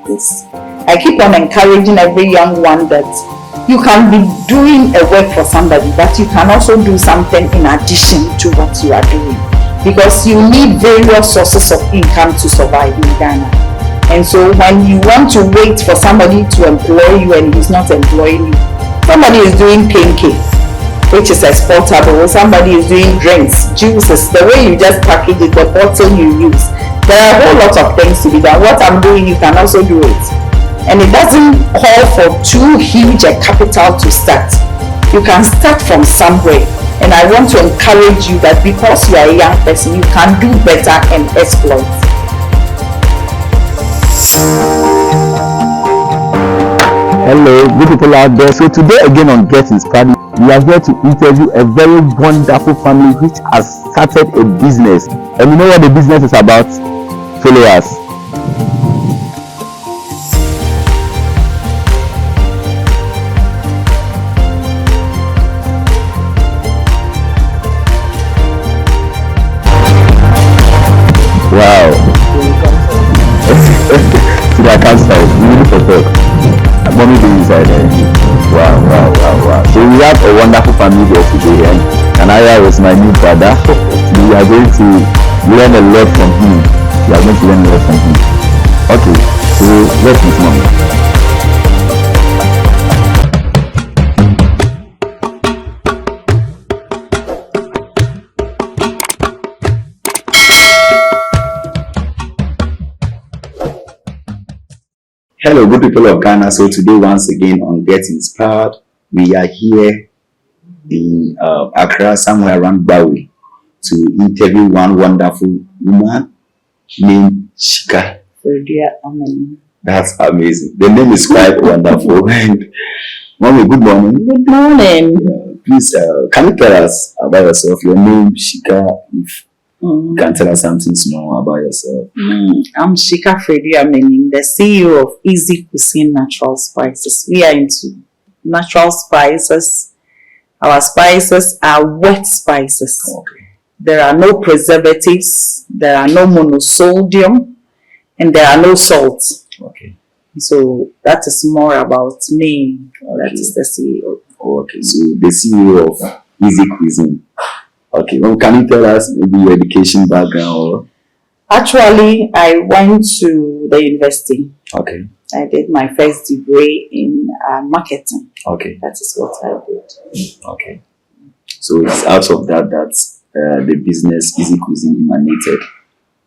this. I keep on encouraging every young one that you can be doing a work for somebody, but you can also do something in addition to what you are doing, because you need various sources of income to survive in Ghana. And so when you want to wait for somebody to employ you and he's not employing you, somebody is doing pancake, which is exportable, somebody is doing drinks, juices, the way you just package it, the bottle you use. There are a whole lot of things to be done. What I'm doing, you can also do it. And it doesn't call for too huge a capital to start. You can start from somewhere. And I want to encourage you that because you are a young person, you can do better and exploit. Hello, good people out there. So today again on Get Inspired, we are here to interview a very wonderful family which has started a business. And you know what the business is about? Follow us. Wow. See, I can't stop. We need to talk. Mommy be inside there. Wow. So we have a wonderful family here today, and Anaya was my new brother. We are going to learn a lot from him. We are going to learn a lot from him. Okay, so let's meet Mommy. Hello, good people of Ghana. So today, once again on Get Inspired, we are here in Accra, somewhere around Bawi, to interview one wonderful woman named Shika. That's amazing. The name is quite wonderful. And Mommy, good morning. Good morning. Please, can you tell us about yourself? Your name, Shika, if you can tell us something small about yourself. I'm Shika Fredi Amenim, the CEO of Easy Cuisine Natural Spices. We are into natural spices. Our spices are wet spices. Okay. There are no preservatives, there are no monosodium, and there are no salts. Okay. So that is more about me. Okay. That is the CEO. Okay, so the CEO of Easy Cuisine. Okay, well, can you tell us maybe your education background? Or? Actually, I went to the university. Okay. I did my first degree in marketing. Okay. That is what I did. Okay. So it's out of that the business Easy Cuisine emanated?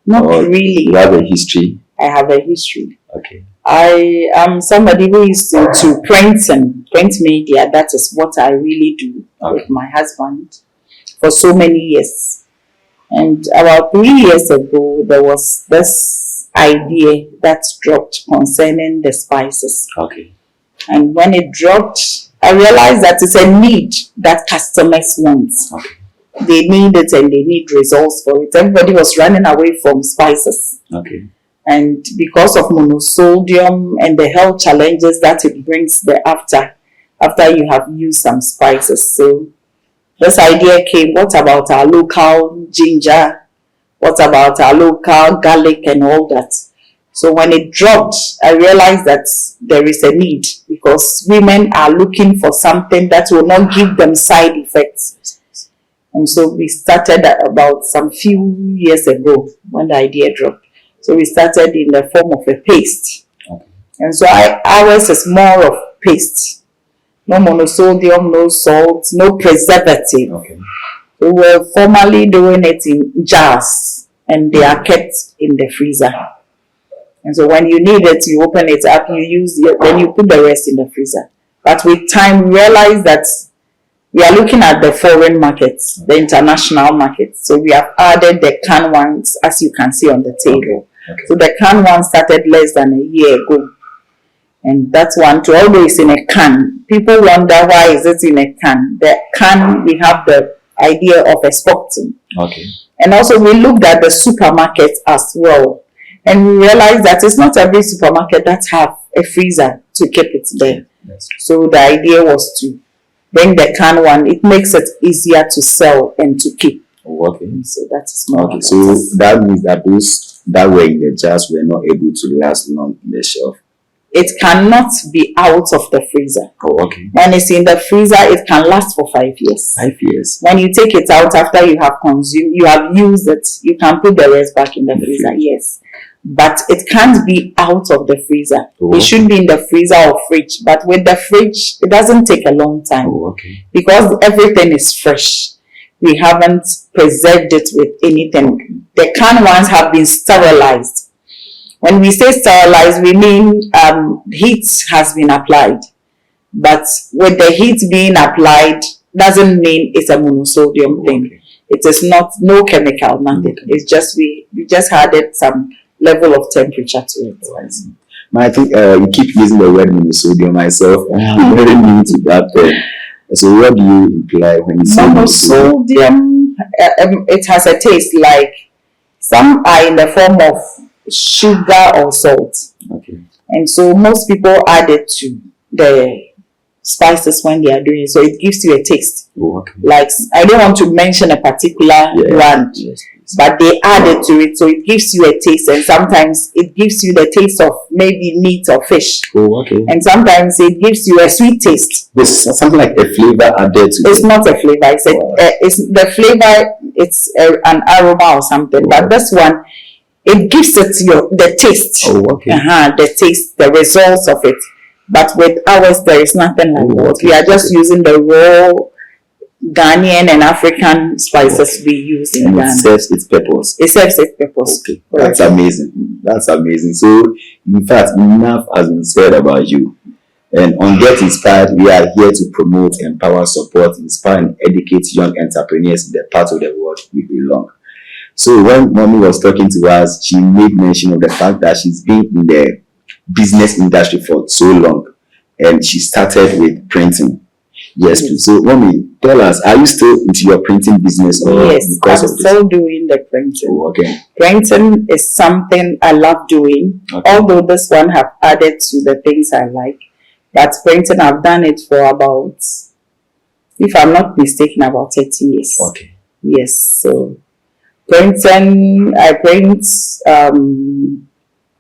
Not really. You have a history? I have a history. Okay. I am somebody who is into print media. That is what I really do with my husband for so many years. And about 3 years ago, there was this idea that dropped concerning the spices. Okay. And when it dropped, I realized that it's a need that customers want. Okay. They need it and they need results for it. Everybody was running away from spices. Okay. And because of monosodium and the health challenges that it brings after you have used some spices. So this idea came, what about our local ginger? What about our local garlic and all that? So when it dropped, I realized that there is a need because women are looking for something that will not give them side effects. And so we started about some few years ago when the idea dropped. So we started in the form of a paste. Okay. And so ours is more of paste. No monosodium, no salt, no preservative. Okay. We were formerly doing it in jars and they are kept in the freezer. And so when you need it, you open it up, you use it, then you put the rest in the freezer. But with time, we realize that we are looking at the foreign markets, the international markets. So we have added the canned ones, as you can see on the table. Okay. So the canned one started less than a year ago. And that's one too, although it's in a can. People wonder why is it in a can. The can, we have the idea of exporting. Okay. And also we looked at the supermarkets as well. And we realized that it's not every supermarket that have a freezer to keep it there. Yes. So the idea was to bring the can one. It makes it easier to sell and to keep. Okay. So that's more. Okay. So that means that those that were in the jars were not able to last long in the shelf. it cannot be out of the freezer. Oh, okay. When it's in the freezer, it can last for 5 years. 5 years. When you take it out after you have consumed, you have used it, you can put the rest back in the freezer. Yes. But it can't be out of the freezer. Oh, it should be in the freezer or fridge. But with the fridge, it doesn't take a long time. Oh, okay. Because everything is fresh. We haven't preserved it with anything. The canned ones have been sterilized. When we say sterilized, we mean heat has been applied. But with the heat being applied, doesn't mean it's a monosodium thing. Okay. It is not, no chemical, nothing. Okay. It's just we just added some level of temperature to it. I think you keep using the word monosodium. Myself, I'm very new to that term. So what do you imply when you say monosodium? It has a taste like some are in the form of sugar or salt. Okay. And so most people add it to the spices when they are doing it. So it gives you a taste. Oh, okay. Like, I don't want to mention a particular brand. Yes. But they add it to it, so it gives you a taste, and sometimes it gives you the taste of maybe meat or fish. Oh, okay. And sometimes it gives you a sweet taste. This is something like a flavor added to It's not a flavor. It's the flavor. It's an aroma or something. Oh, but this one, it gives it the taste. Oh, okay. The taste, the results of it. But with ours, there is nothing like that. Okay. We are just using the raw Ghanaian and African spices we use in Ghana. It serves its purpose. It serves its purpose. Okay, that's amazing. That's amazing. So, in fact, enough has been said about you. And on Get Inspired, we are here to promote, empower, support, inspire, and educate young entrepreneurs in the part of the world we belong. So, when Mommy was talking to us, she made mention of the fact that she's been in the business industry for so long, and she started with printing. Yes, please. So, Mommy, tell us, are you still into your printing business? Or yes, I'm still doing the printing. Oh, okay. Printing is something I love doing, although this one have added to the things I like. But printing, I've done it for about, if I'm not mistaken, about 30 years. Okay. Yes, so printing, I print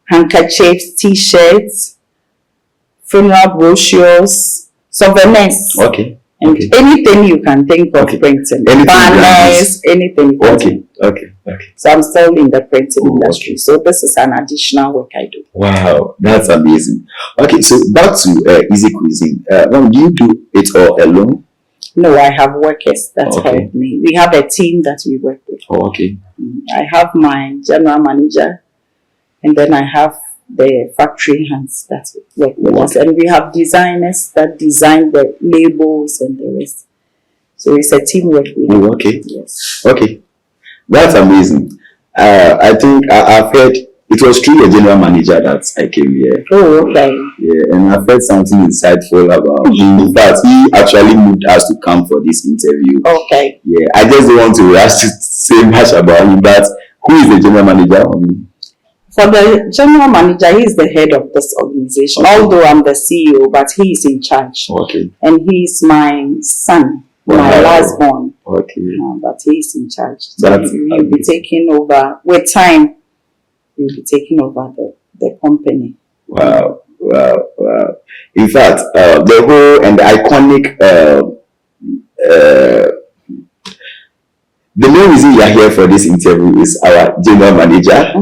handkerchiefs, t-shirts, funeral brochures, souvenirs. Okay. And anything you can think of printing. Banners, anything. Okay. So I'm still in the printing industry. So this is an additional work I do. Wow, that's amazing. Okay, so back to Easy Cuisine. Do you do it all alone? No, I have workers that help me. We have a team that we work with. Oh, okay. I have my general manager, and then I have the factory hands that work with us, and we have designers that design the labels and the rest. So it's a teamwork. Oh, okay. Yes. Okay, that's amazing. I think I've heard it was through your general manager that I came here. Oh, okay. Yeah, and I've heard something insightful about him. In fact, he actually moved us to come for this interview. Okay. Yeah, I just don't want to rush to say much about him, but who is the general manager? For the general manager, he is the head of this organization. Although I'm the CEO, but he is in charge. Okay. And he is my son, my last born. Okay. But he is in charge. So he'll be taking over with time. He'll be taking over the company. Wow. In fact, the whole and the iconic the main reason you are here for this interview is our general manager.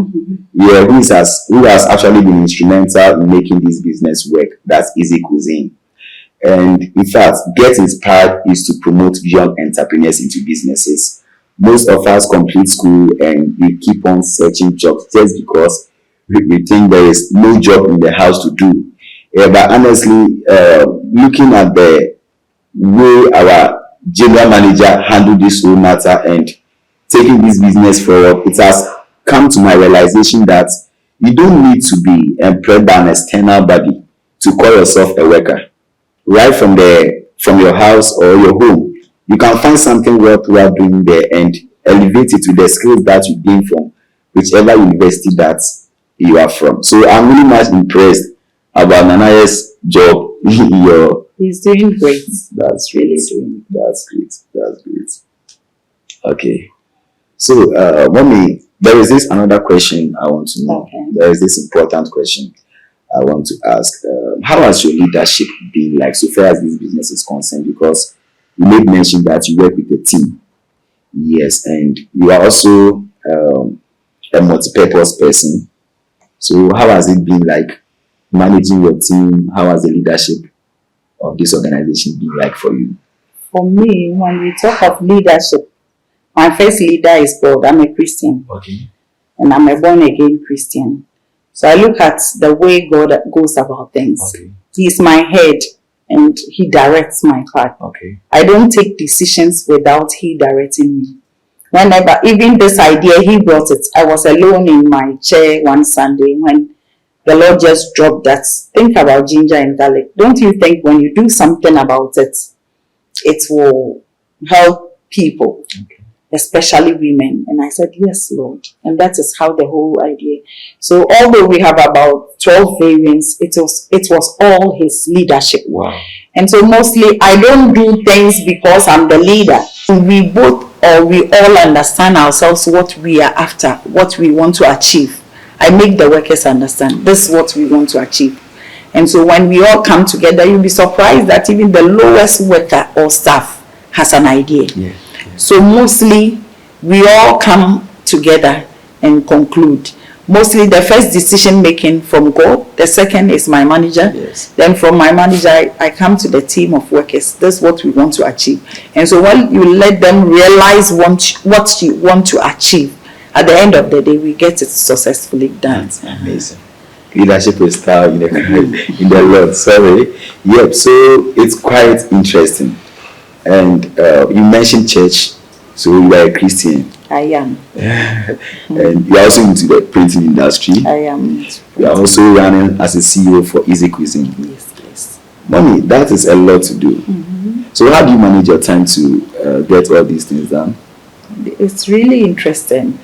Yeah, who has actually been instrumental in making this business work. That's Easy Cuisine. And in fact, Get Inspired is to promote young entrepreneurs into businesses. Most of us complete school and we keep on searching jobs just because we think there is no job in the house to do. But honestly, looking at the way our general manager handled this whole matter and taking this business forward, it has come to my realization that you don't need to be employed by an external body to call yourself a worker. Right from your house or your home, you can find something worthwhile doing there and elevate it to the skills that you gain from whichever university that you are from. So I'm really much impressed about Nanaye's job in your. He's doing great. That's really doing. That's great. Okay. So, Mommy, there is this another question I want to know. Okay. There is this important question. I want to ask, how has your leadership been like so far as this business is concerned? Because you made mention that you work with a team. Yes, and you are also a multi-purpose person. So how has it been like managing your team? How has the leadership of this organization been like for you? For me, when we talk of leadership, my first leader is God. I'm a Christian. Okay. And I'm a born again Christian. So I look at the way God goes about things. Okay. He's my head and he directs my path. Okay. I don't take decisions without he directing me. Whenever, even this idea, he brought it. I was alone in my chair one Sunday when the Lord just dropped that. Think about ginger and garlic. Don't you think when you do something about it, it will help people? Okay. Especially women. And I said, yes, Lord. And that is how the whole idea. So although we have about 12 variants, it was all his leadership. Wow. And so mostly I don't do things because I'm the leader. We all understand ourselves what we are after, what we want to achieve. I make the workers understand this is what we want to achieve. And so when we all come together, you'll be surprised that even the lowest worker or staff has an idea. Yeah. So mostly we all come together and conclude. Mostly the first decision making from God, the second is my manager. Yes. Then from my manager, I come to the team of workers. That's what we want to achieve. And so when you let them realize what you want to achieve, at the end of the day, we get it successfully done. That's amazing. Leadership is style in the Lord. Sorry. Yep. So it's quite interesting. And you mentioned church, so you are a Christian. I am. And you are also into the printing industry. I am. You are also running as a CEO for Easy Cuisine. Yes. Mommy, that is a lot to do. So how do you manage your time to get all these things done? It's really interesting.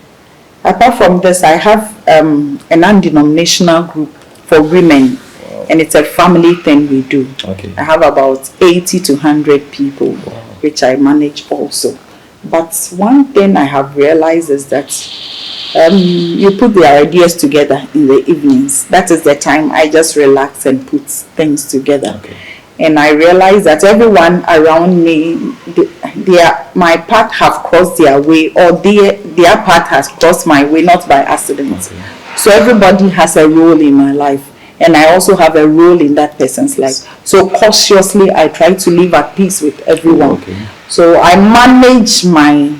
Apart from this, I have a non-denominational group for women. Wow. And it's a family thing we do. Okay. I have about 80 to 100 people, wow, which I manage also. But one thing I have realized is that you put the ideas together in the evenings. That is the time I just relax and put things together. Okay. And I realize that everyone around me, my path have crossed their way, or their path has crossed my way, not by accident. Okay. So everybody has a role in my life, and I also have a role in that person's life. So cautiously, I try to live at peace with everyone. Okay. So I manage my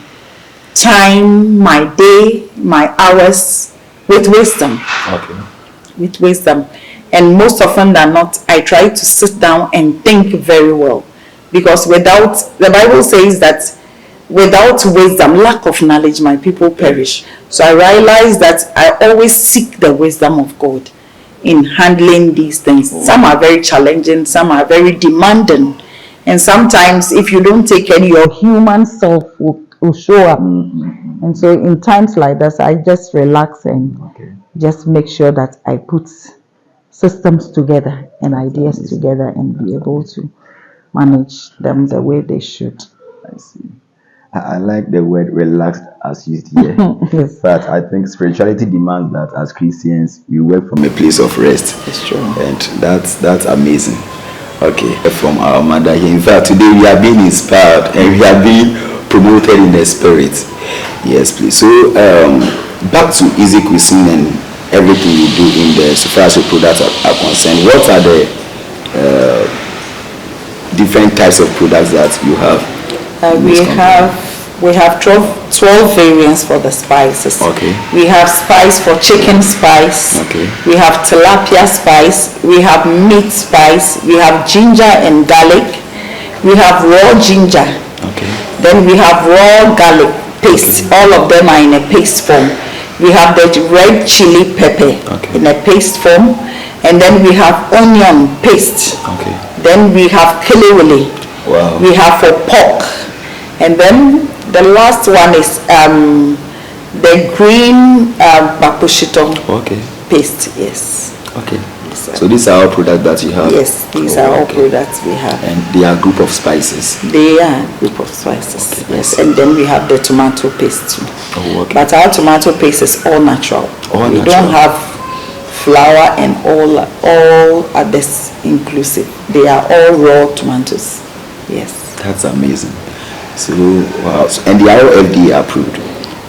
time, my day, my hours with wisdom. Okay. With wisdom. And most often than not, I try to sit down and think very well. Because the Bible says that without wisdom, lack of knowledge, my people perish. So I realize that I always seek the wisdom of God in handling these things. Some are very challenging, some are very demanding. And sometimes if you don't take care, your human self will show up. And so in times like this, I just relax and just make sure that I put systems together and ideas together and be able to manage them the way they should. I see. I like the word relaxed as used here. Yes. But I think spirituality demands that as Christians we work from a place of rest. It's true. And that's amazing. Okay, from our mother here. In fact, today we are being inspired and we are being promoted in the spirit. Yes, please. So back to Easy Cuisine and everything you do in the so far as your products are concerned. What are the different types of products that you have? We have 12 variants for the spices. Okay. We have spice for chicken spice. Okay. We have tilapia spice. We have meat spice. We have ginger and garlic. We have raw ginger. Okay. Then we have raw garlic paste. Okay. All of them are in a paste form. We have the red chili pepper in a paste form. And then we have onion paste. Okay. Then we have kelewele. Wow. We have for pork. And then the last one is the green bakushito paste. Yes. Okay. So these are all products that you have? Yes, these are all products we have. And they are group of spices? They are group of spices. Okay, yes. And then we have the tomato paste too. Oh, okay. But our tomato paste is all natural. We don't have flour, and all others inclusive. They are all raw tomatoes. Yes. That's amazing. So, wow. And they are all FDA approved?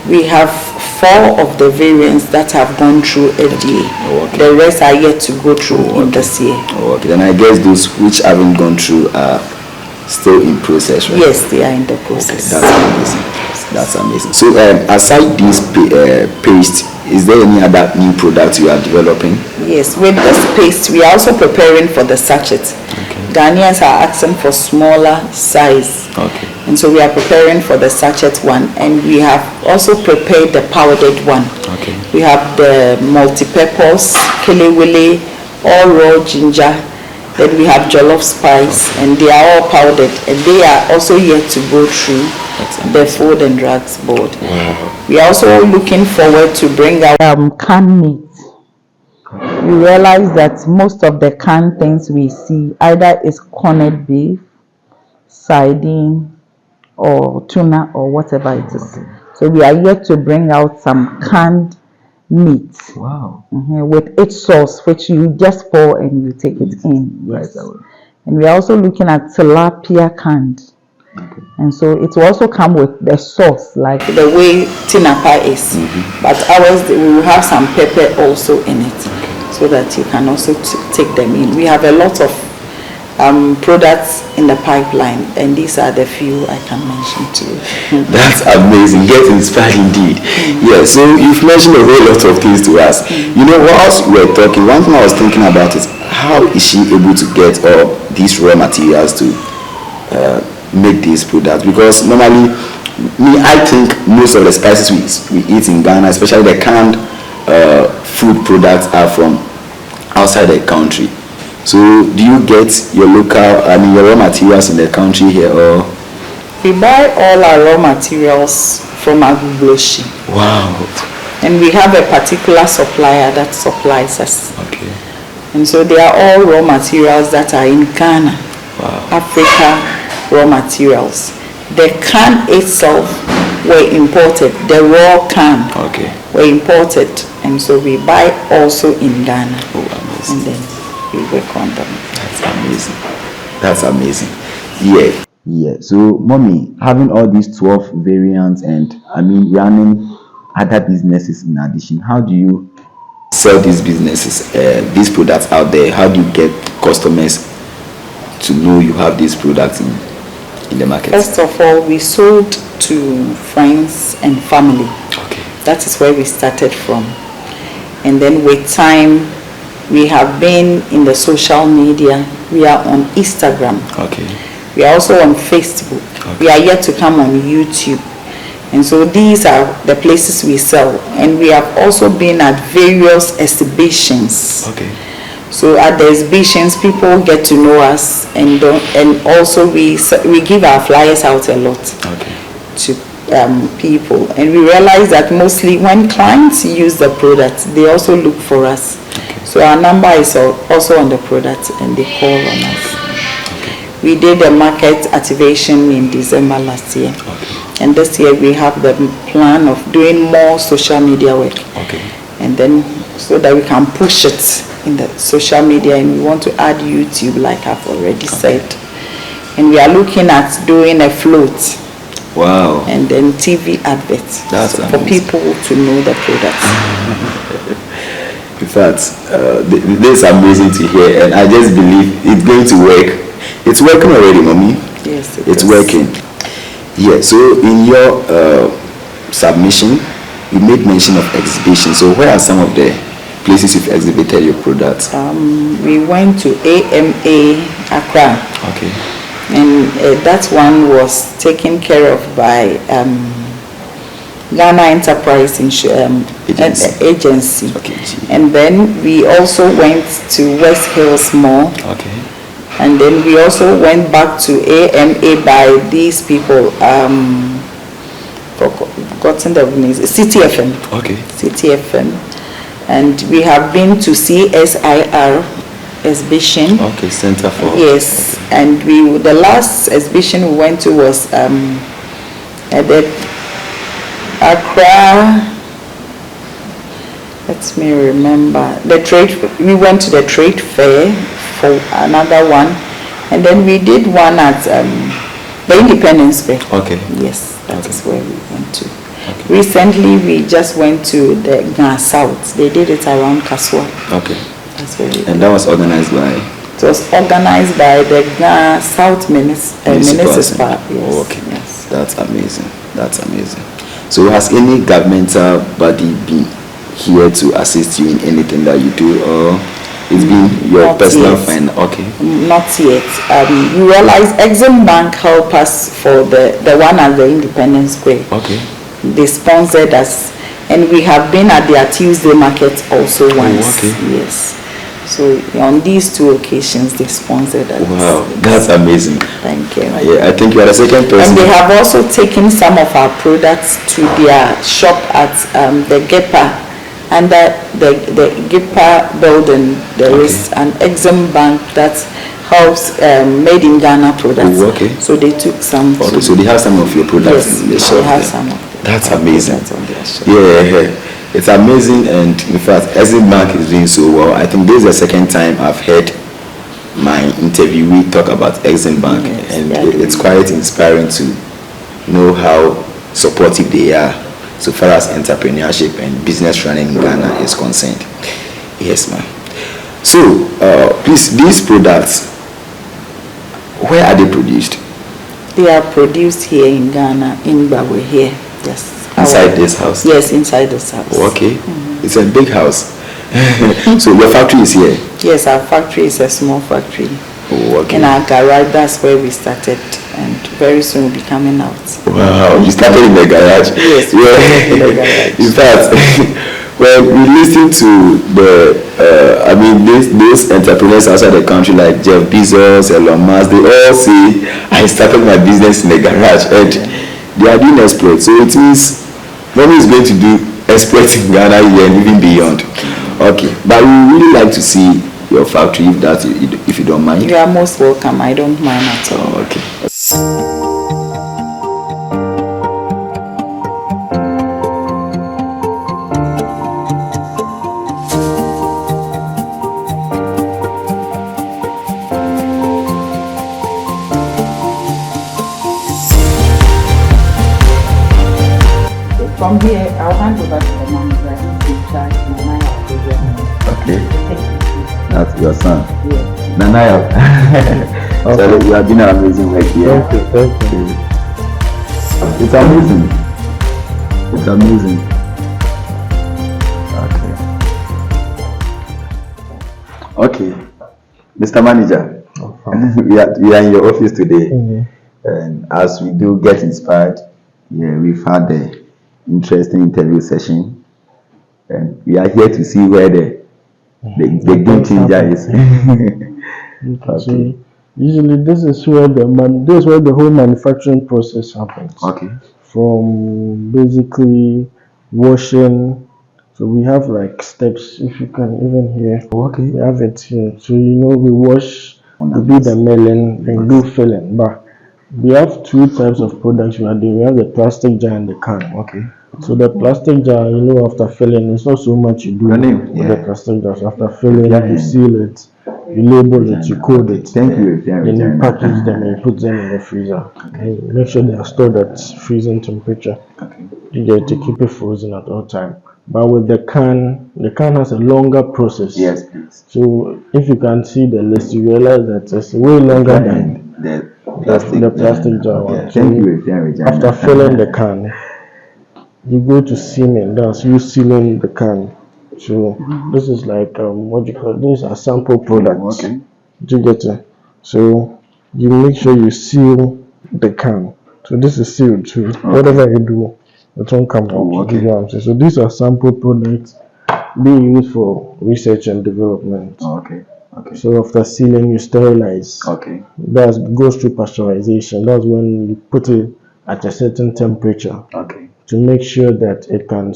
We have 4 of the variants that have gone through FDA. Oh, okay. The rest are yet to go through in this year. Oh, okay. Then I guess those which haven't gone through are still in process, right? Yes, they are in the process. Okay, that's amazing. That's amazing. So, aside this paste, is there any other new product you are developing? Yes, with this paste, we are also preparing for the sachet. Okay. Ghanaians are asking for smaller size. Okay. And so we are preparing for the sachet one, and we have also prepared the powdered one. Okay. We have the multi-purpose, kelewele, all raw ginger. Then we have jollof spice, and they are all powdered, and they are also yet to go through the Food and Drugs Board. Wow. We are also looking forward to bring out canned meat. We realize that most of the canned things we see either is corned beef, sardine, or tuna, or whatever it is. So we are yet to bring out some canned meat. Wow. With its sauce, which you just pour and you take it in. Yes. And we are also looking at tilapia canned. Okay. And so it will also come with the sauce, like the way tinapa is. But ours, we will have some pepper also in it, so that you can also take them in. We have a lot of products in the pipeline, and these are the few I can mention to you. That's amazing. Get inspired indeed. Yeah, so you've mentioned a whole lot of things to us. You know, whilst we were talking, one thing I was thinking about is how is she able to get all these raw materials to make these products? Because normally, I think most of the spices we eat in Ghana, especially the canned food products, are from outside the country. So do you get your your raw materials in the country here, or? We buy all our raw materials from Agubloshi. Wow. And we have a particular supplier that supplies us. Okay. And so they are all raw materials that are in Ghana. Wow. Africa raw materials. The can itself were imported. The raw can were imported. And so we buy also in Ghana. Oh, amazing. And then we work on them. That's amazing. That's amazing. Yeah. Yeah. So, mommy, having all these 12 variants and running other businesses in addition, how do you sell these businesses, these products out there? How do you get customers to know you have these products in the market? First of all, we sold to friends and family. Okay. That is where we started from. And then with time, we have been in the social media. We are on Instagram. Okay. We are also on Facebook. Okay. We are yet to come on YouTube. And so these are the places we sell. And we have also been at various exhibitions. Okay. So at the exhibitions, people get to know us, and also we give our flyers out a lot to people. And we realize that mostly when clients use the product, they also look for us. Okay. So our number is also on the product, and they call on us. Okay. We did a market activation in December last year. Okay. And this year we have the plan of doing more social media work. Okay. And then so that we can push it in the social media, and we want to add YouTube, like I've already said. And we are looking at doing a float. Wow. And then TV adverts. That's for people to know the products. In fact, this is amazing to hear, and I just believe it's going to work. It's working already, mommy. Yes, it's working. Yeah. So in your submission, you made mention of exhibition. So where are some of the places you've exhibited your products? We went to AMA Accra. Okay. And that one was taken care of by Ghana Enterprise Agency. Okay. And then we also went to West Hills Mall. Okay. And then we also went back to AMA by these people, forgotten the names, CTFM. Okay. CTFM. And we have been to CSIR exhibition. Okay, Center for. Yes, okay. And the last exhibition we went to was at the Accra Let me remember. We went to the trade fair for another one, and then we did one at the Independence Fair. Okay. Yes, that is where we went to. Okay. Recently, we just went to the Ghana South. They did it around Kaswa. Okay. That's where we And that was organized by? It was organized by the Ghana South Municipal. Yes. Oh, okay. Yes. That's amazing. That's amazing. So has any governmental body been here to assist you in anything that you do, or it's been your personal fund? Okay. Not yet. You realize Exim Bank helped us for the one at the Independence Square. Okay. They sponsored us, and we have been at their Tuesday market also once. Oh, okay. Yes. So on these two occasions, they sponsored us. Wow, that's amazing. Thank you. Yeah, I think you are the second person. And they have also taken some of our products to their shop at the GEPA. Under the GEPA building, there is an Exim Bank that helps made in Ghana products. Oh, okay. So they took some. Okay, so they have some of your products yes, in the shop. They have some of them. That's amazing. On their shop. Yeah. It's amazing, and in fact, Exim Bank is doing so well. I think this is the second time I've heard my interviewee talk about Exim Bank, and it's quite inspiring to know how supportive they are so far as entrepreneurship and business running in Ghana is concerned. Yes, ma'am. So, please, these products, where are they produced? They are produced here in Ghana, in Bawe here. Yes. Inside this house? Yes, inside this house. Oh, okay. Mm-hmm. It's a big house. So your factory is here? Yes, our factory is a small factory. Oh, okay. In our garage, that's where we started, and very soon we'll be coming out. Wow, you started in the garage? Yes, yeah. In the garage. In fact, well, we listen to those entrepreneurs outside the country like Jeff Bezos, Elon Musk, they all say, I started my business in the garage, and they are doing exploits. So it means Mommy is going to do exploits in Ghana here and even beyond. Okay, but we really like to see your factory if you don't mind. You are most welcome. I don't mind at all. Oh, okay. From here, I'll hand over to the manager. He's in charge of the Nanaya program. Okay. That's your son. Yes. Nanaya. Okay. So you have been an amazing work here. Thank you. It's amazing. It's amazing. Okay. Mr. Manager, we are in your office today. Mm-hmm. And as we do get inspired, we've had the interesting interview session, and we are here to see where the game changer is. Okay. Usually this is where the whole manufacturing process happens. Okay. From basically washing, so we have like steps, if you can even hear. Okay. We have it here. So we wash, we do the milling and do filling. But we have two types of products we are doing. We have the plastic jar and the can. Okay. So the plastic jar, after filling, it's not so much you do with the plastic jar. So after filling, you seal it, you label it, you code it. Thank you. Then you package them and you put them in the freezer. Okay. Make sure they are stored at freezing temperature. Okay. You get to keep it frozen at all time. But with the can has a longer process. Yes, please. So if you can see the list, you realize that it's way longer than the plastic jar one. Okay. Thank you. After filling the can, you go to sealing. That's you sealing the can. So this is like these are sample products. Okay. Do you get it? So you make sure you seal the can. So this is sealed too. Okay. Whatever you do, it won't come out. Okay. So these are sample products being used for research and development. Okay. So after sealing, you sterilize. Okay. That goes through pasteurization. That's when you put it at a certain temperature. Okay. To make sure that it can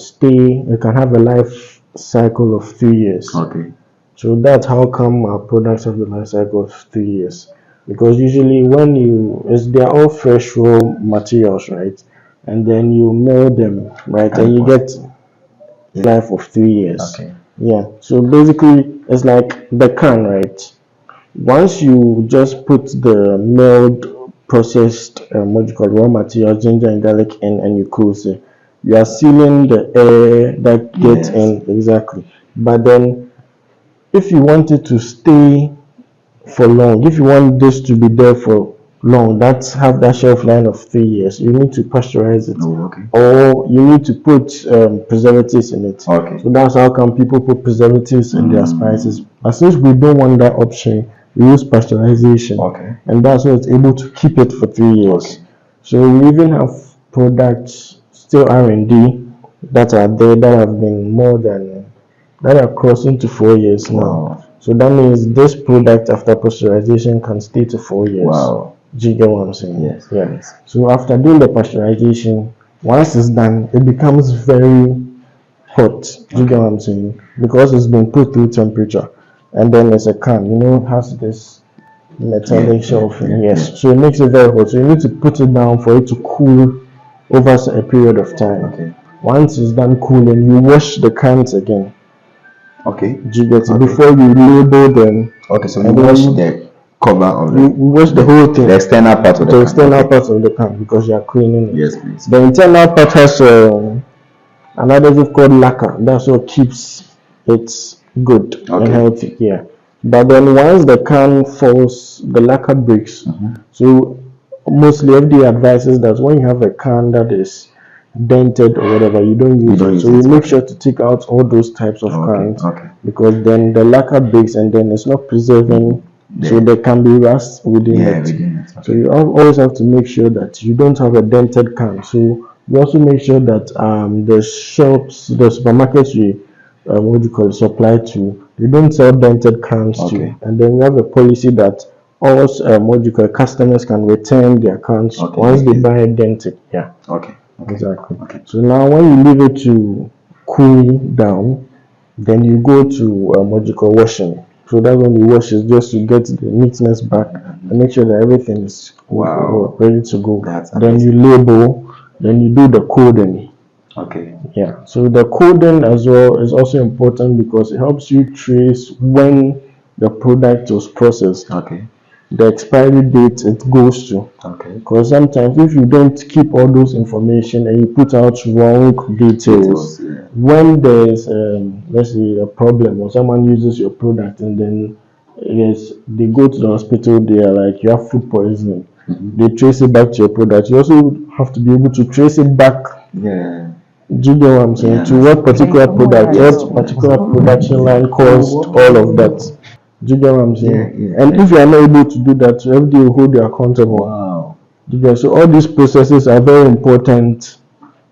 have a life cycle of 3 years. Okay. So that's how come our products have the life cycle of 3 years. Because usually they're all fresh raw materials, right? And then you mill them, right? And you get life of 3 years. Okay. Yeah. So basically, it's like the can, right? Once you just put the milled, processed, what you call raw material, ginger and garlic in, and you close it, you are sealing the air that gets Yes. in exactly. But then, if you want it to stay for long, if you want this to be there for long, that's have that shelf line of 3 years, you need to pasteurize it, Oh, okay. or you need to put preservatives in it. Okay. So that's how come people put preservatives in their spices. But since we don't want that option, we use pasteurization. Okay. And that's why it's able to keep it for 3 years. Okay. So we even have products still R&D that are there that have been more than that are crossing to 4 years now. Wow. So that means this product after pasteurization can stay to 4 years. Wow. Do you get what I'm saying? Yes. Yeah. Yes. So after doing the pasteurization, once it's done, it becomes very hot. Do you get what I'm saying? Because it's been put through temperature. And then there's a can, has this metallic shelf. Yes. So it makes it very hot. So you need to put it down for it to cool over a period of time. Okay. Once it's done cooling, you wash the cans again. Okay. Do you get it? Before you label them. Okay, so you wash the cover of You the wash the whole thing. the external part of the The can. external Okay. part of the can, because you are cleaning it. Yes, please. The internal part has another thing called lacquer. That's what keeps it good and Okay. healthy. Yeah. But then once the can falls, the lacquer breaks. So mostly FDA advises that when you have a can that is dented or whatever, you don't use don't it. use So we it, make okay. sure to take out all those types of cans, Okay. because then the lacquer breaks and then it's not preserving, so there can be rust within Yeah, it. within it. So you always have to make sure that you don't have a dented can. So we also make sure that the shops, the supermarkets we supply to, they don't sell dented cans Okay. too. And then we have a policy that all customers can return their cans once they buy it dented. Yeah. Okay. Exactly. Okay. So now when you leave it to cool down, then you go to washing. So that's when you wash it, just to get the neatness back and make sure that everything is ready to go. Then you label, then you do the coding. Okay. Yeah. So the coding as well is also important because it helps you trace when the product was processed. Okay. The expiry date it goes to. Okay. Because sometimes if you don't keep all those information and you put out wrong details, when there's let's say a problem or someone uses your product and then they go to the hospital, they are like, you have food poisoning. They trace it back to your product. You also have to be able to trace it back. Yeah. Do you get what I'm saying? To what particular product, what particular production line caused all of that. Do you get what I'm saying? And if you are not able to do that, FDA will hold you accountable. Wow. Do you get? So all these processes are very important.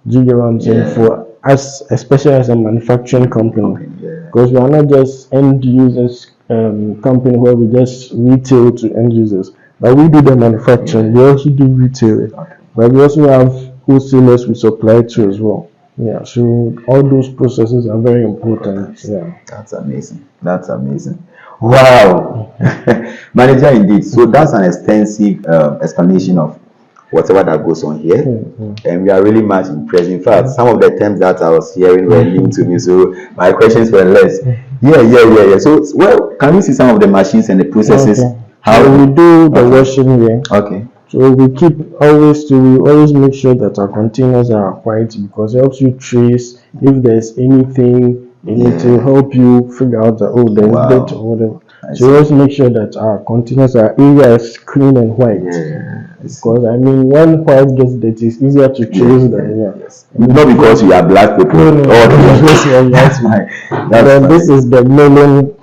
Do you get what I'm saying? For us, especially as a manufacturing company, because we are not just end users company where we just retail to end users, but we do the manufacturing. We also do retail, but we also have wholesalers we supply to as well. Yeah, so all those processes are very important. Yeah, that's amazing. That's amazing. Wow, manager, indeed. So that's an extensive explanation of whatever that goes on here, and we are really much impressed. In fact, some of the terms that I was hearing were new to me, so my questions were less. Yeah. So, well, can you see some of the machines and the processes? How we do the washing here? Okay. So we always make sure that our containers are white, because it helps you trace if there's anything in it to help you figure out that there's dirt or whatever. So we also make sure that our containers area is clean and white. Because I mean, when white gets dirty, it's easier to trace than not because you are black people. Then this is the milling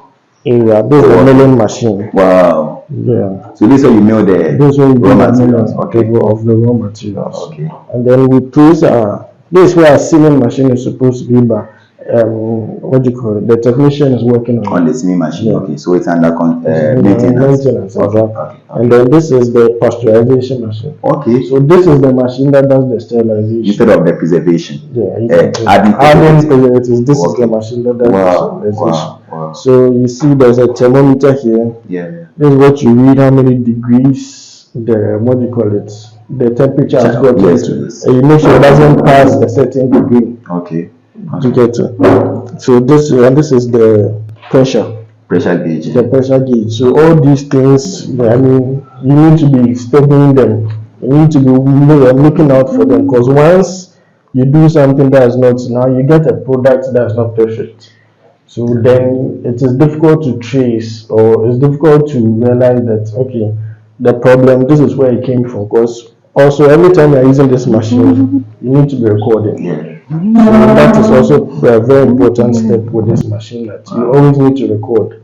area. This is the milling machine. Wow. Yeah. So this is how you know the raw materials. Of the raw materials. Okay. And then we place this is where our sealing machine is supposed to be, but the technician is working on the sealing machine. Okay, so it's under maintenance. Okay. And then this is the pasteurization machine. Okay. So this is the machine that does the sterilization instead of the preservation. Adding preservatives. This is the machine that does the sterilization. Wow. So you see, there's a thermometer here. This is what you read, how many degrees the temperature has got to. And you make sure it doesn't pass a certain degree. Okay. You get it. So this is the pressure. Pressure gauge. The pressure gauge. So all these things, I mean, you need to be studying them. You need to be looking out for them, because once you do something that is not, now you get a product that is not perfect. So then it is difficult to trace, or it's difficult to realize that, okay, the problem, this is where it came from. Because also every time you're using this machine, you need to be recording. Yeah. So that is also a very important step with this machine, that you always need to record.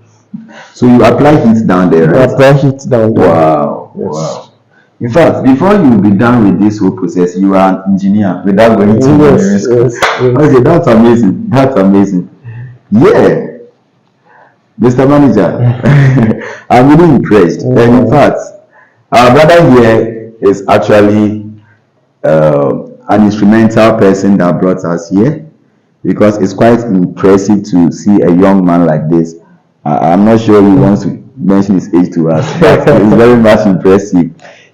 So you apply heat down there, right? Apply heat down there. Wow. Yes. Wow. In fact, before you be done with this whole process, you are an engineer without going to Yes, school. yes, yes. Okay, that's amazing. That's amazing. Yeah, Mr. Manager, I'm really impressed. And in fact, our brother here is actually an instrumental person that brought us here, because it's quite impressive to see a young man like this. I'm not sure he wants to mention his age to us, but it's very much impressive.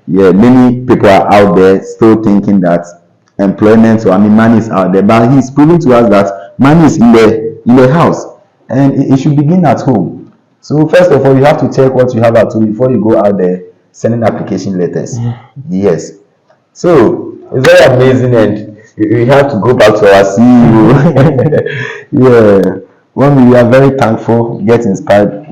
Yeah, many people are out there still thinking that employment, or money is out there, but he's proving to us that money is in the house, and it should begin at home. So first of all, you have to check what you have at home before you go out there sending application letters. Yes. So it's very amazing, and we have to go back to our CEO. Yeah. When we are very thankful, get inspired,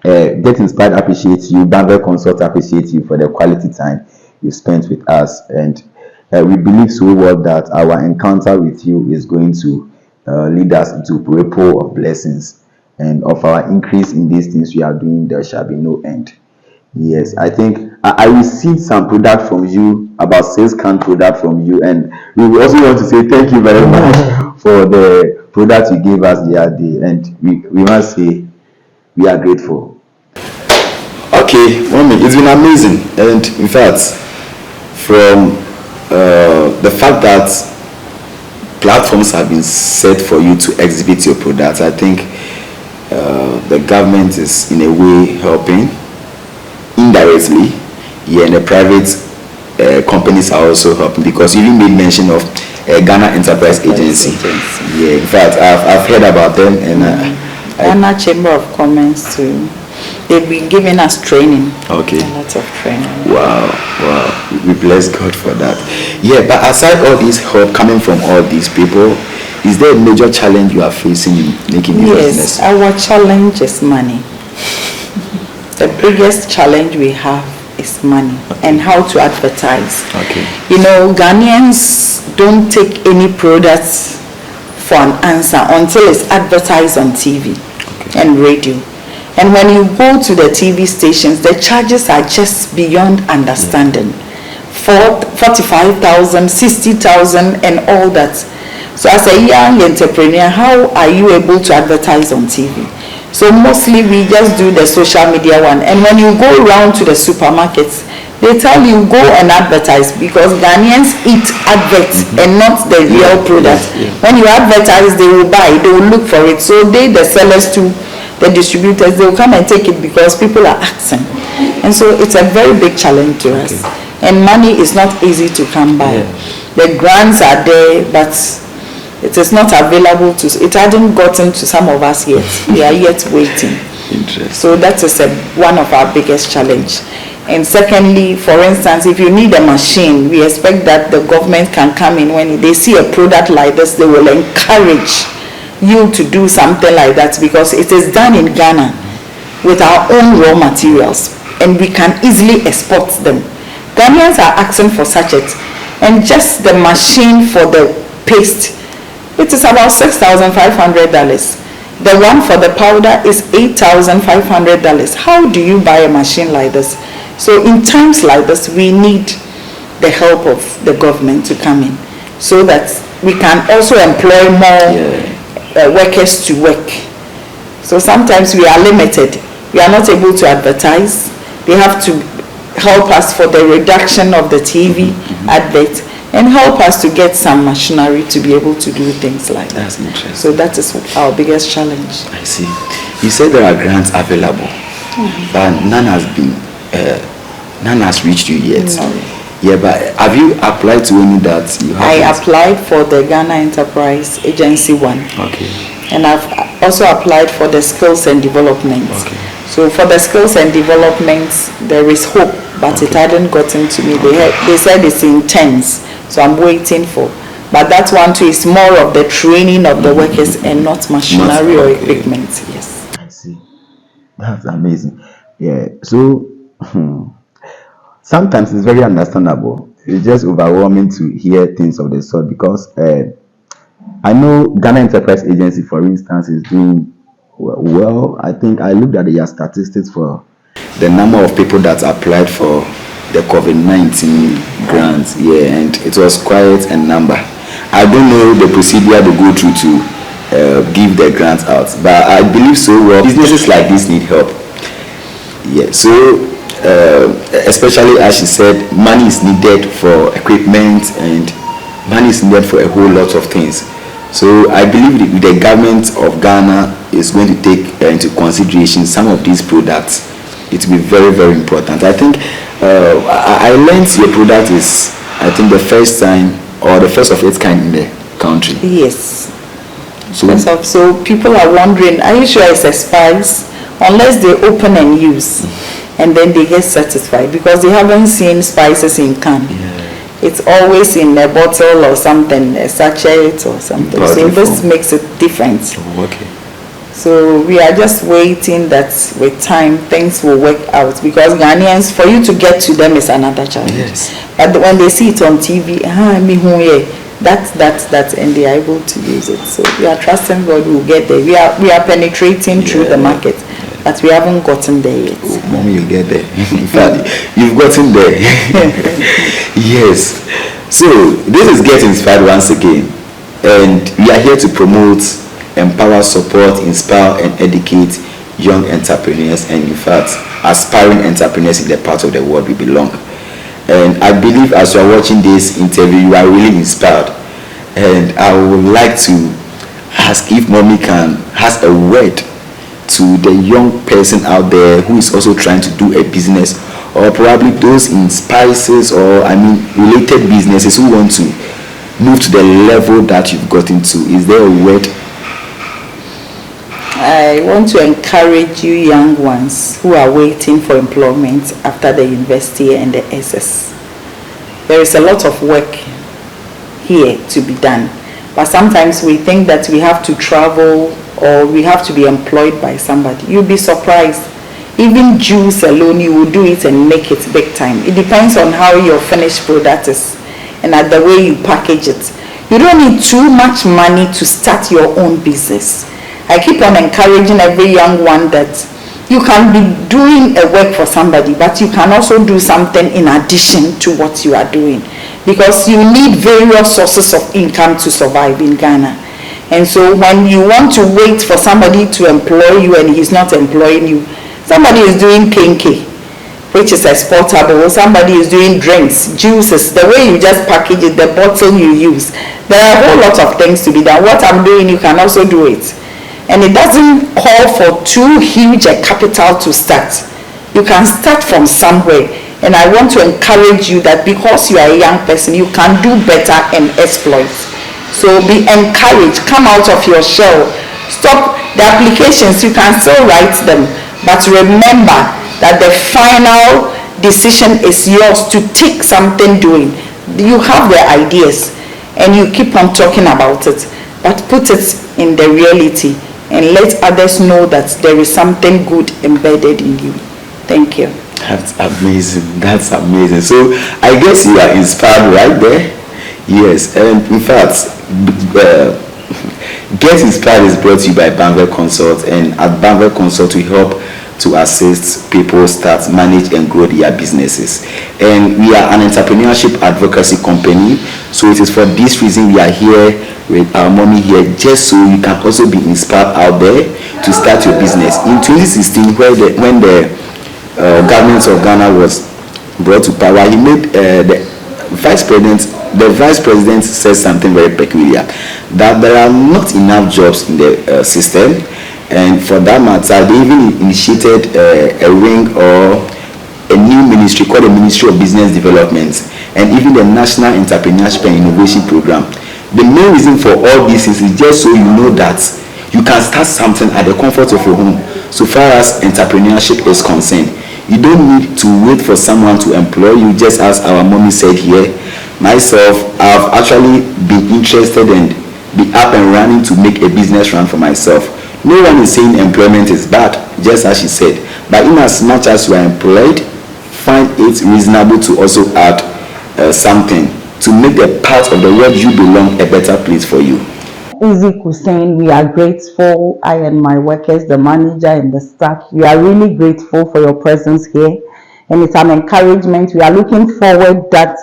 get inspired, appreciate you. Danville Consult appreciate you for the quality time you spent with us, and we believe so well that our encounter with you is going to lead us into a ripple of blessings, and of our increase in these things we are doing, there shall be no end. Yes, I think I received some product from you, about 6 can product from you, and we also want to say thank you very much for the product you gave us the other day, and we must say we are grateful. Okay, mommy, it's been amazing, and in fact, from the fact that platforms have been set for you to exhibit your products, I think the government is in a way helping indirectly. Yeah, and the private companies are also helping, because you even made mention of Ghana Enterprise Agency. Yeah, in fact, I've heard about them, and Ghana Chamber of Commerce too. They've been giving us training. Okay. A lot of training. Wow. We bless God for that. Yeah, but aside all this help coming from all these people, is there a major challenge you are facing in making this business? Yes, our challenge is money. The biggest challenge we have is money, and how to advertise. Okay. You know, Ghanaians don't take any products for an answer until it's advertised on TV and radio. And when you go to the TV stations, the charges are just beyond understanding. 45,000, 60,000, and all that. So as a young entrepreneur, how are you able to advertise on TV? So mostly we just do the social media one. And when you go around to the supermarkets, they tell you go and advertise, because Ghanaians eat adverts and not the real product. When you advertise, they will buy, they will look for it. So they, the sellers too, the distributors, they will come and take it because people are asking. And so it's a very big challenge to us. And money is not easy to come by. The grants are there, but it is not available to, it hasn't gotten to some of us yet. We are yet waiting. Interesting. So that is one of our biggest challenge. And secondly, for instance, if you need a machine, we expect that the government can come in. When they see a product like this, they will encourage you to do something like that, because it is done in Ghana with our own raw materials, and we can easily export them. Ghanaians are asking for sachets, and just the machine for the paste, it is about $6,500. The one for the powder is $8,500. How do you buy a machine like this? So in times like this, we need the help of the government to come in, so that we can also employ more workers to work. So sometimes we are limited. We are not able to advertise. They have to help us for the reduction of the TV advert, and help us to get some machinery to be able to do things like that. That's interesting. So that is our biggest challenge. I see. You said there are grants available, but none has reached you yet. No. Yeah, but have you applied to any that you have? I applied for the Ghana Enterprise Agency one. Okay. And I've also applied for the skills and development. Okay. So for the skills and development, there is hope, but it hadn't gotten to me. They said it's intense, so I'm waiting for. But that one too is more of the training of the workers and not machinery or equipment. Yes. I see. That's amazing. Yeah. So sometimes it's very understandable. It's just overwhelming to hear things of the sort because I know Ghana Enterprise Agency, for instance, is doing well. I think I looked at their statistics for the number of people that applied for the COVID-19 grants. Yeah, and it was quite a number. I don't know the procedure they go through to give the grants out, but I believe so. Well, businesses like this need help. Yeah, so especially as she said, money is needed for equipment and money is needed for a whole lot of things. So I believe the government of Ghana is going to take into consideration some of these products. It will be very, very important. I think I learned your product is, I think, the first time or the first of its kind in the country. Yes. So, So people are wondering, are you sure it's a spice? Unless they open and use, and then they get satisfied because they haven't seen spices in can. It's always in a bottle or something, a sachet or something. So this makes it different. okay. So we are just waiting that with time things will work out because Ghanaians, for you to get to them is another challenge. Yes. But when they see it on TV, that's and they are able to use it. So we are trusting God will get there. We are penetrating through the market, but we haven't gotten there yet. Oh, mommy, you get there. In fact, you've gotten there. Yes. So this is Get Inspired once again, and we are here to promote, empower, support, inspire, and educate young entrepreneurs and, in fact, aspiring entrepreneurs in the part of the world we belong. And I believe as you are watching this interview, you are really inspired. And I would like to ask if mommy has a word to the young person out there who is also trying to do a business, or probably those in spices or related businesses who want to move to the level that you've gotten to. Is there a word? I want to encourage you young ones who are waiting for employment after the university and the SS. There is a lot of work here to be done, but sometimes we think that we have to travel or we have to be employed by somebody. You'll be surprised. Even juice alone, you will do it and make it big time. It depends on how your finished product is and at the way you package it. You don't need too much money to start your own business. I keep on encouraging every young one that you can be doing a work for somebody, but you can also do something in addition to what you are doing, because you need various sources of income to survive in Ghana. And so when you want to wait for somebody to employ you and he's not employing you, somebody is doing kinky, which is exportable, somebody is doing drinks, juices, the way you just package it, the bottle you use. There are a whole lot of things to be done. What I'm doing, you can also do it. And it doesn't call for too huge a capital to start. You can start from somewhere. And I want to encourage you that because you are a young person, you can do better and exploit. So be encouraged. Come out of your shell. Stop the applications. You can still write them. But remember that the final decision is yours to take something doing. You have the ideas and you keep on talking about it. But put it in the reality. And let others know that there is something good embedded in you. Thank you. That's amazing. That's amazing. So I guess you are inspired right there. Yes, and in fact, Get Inspired is brought to you by Banvel Consult, and at Banvel Consult we help to assist people start, manage, and grow their businesses. And we are an entrepreneurship advocacy company. So it is for this reason we are here with our mommy here, just so you can also be inspired out there to start your business. In 2016, when the government of Ghana was brought to power, he made the vice president said something very peculiar, that there are not enough jobs in the system. And for that matter, they even initiated a wing or a new ministry called the Ministry of Business Development. and even the National Entrepreneurship and Innovation Program. The main reason for all this is just so you know that you can start something at the comfort of your home so far as entrepreneurship is concerned. You don't need to wait for someone to employ you, just as our mommy said here. Myself, I've actually been interested and be up and running to make a business run for myself. No one is saying employment is bad, just as she said, but in as much as you are employed, find it reasonable to also add something to make the part of the world you belong a better place for you. Easy Cuisine, we are grateful. I and my workers, the manager and the staff, we are really grateful for your presence here. And it's an encouragement. We are looking forward that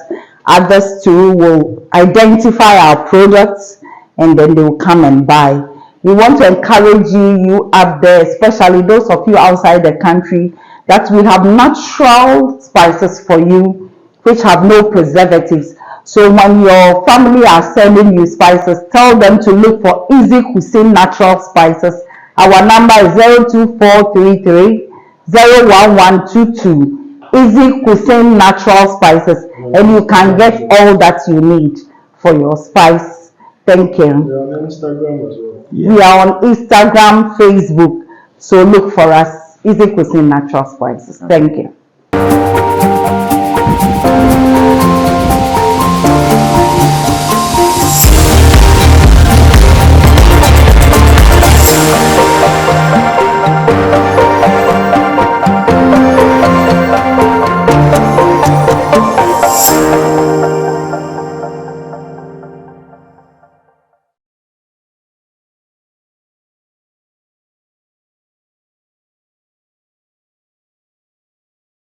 others too will identify our products and then they will come and buy. We want to encourage you up there, especially those of you outside the country, that we have natural spices for you which have no preservatives. So when your family are sending you spices, tell them to look for Easy Cuisine Natural Spices. Our number is 02433 01122. Easy Cuisine Natural Spices, and you can get all that you need for your spice. Thank you. We are on Instagram as well. We are on Instagram, Facebook, so look for us. Easy Cuisine Natural Spices. Thank you.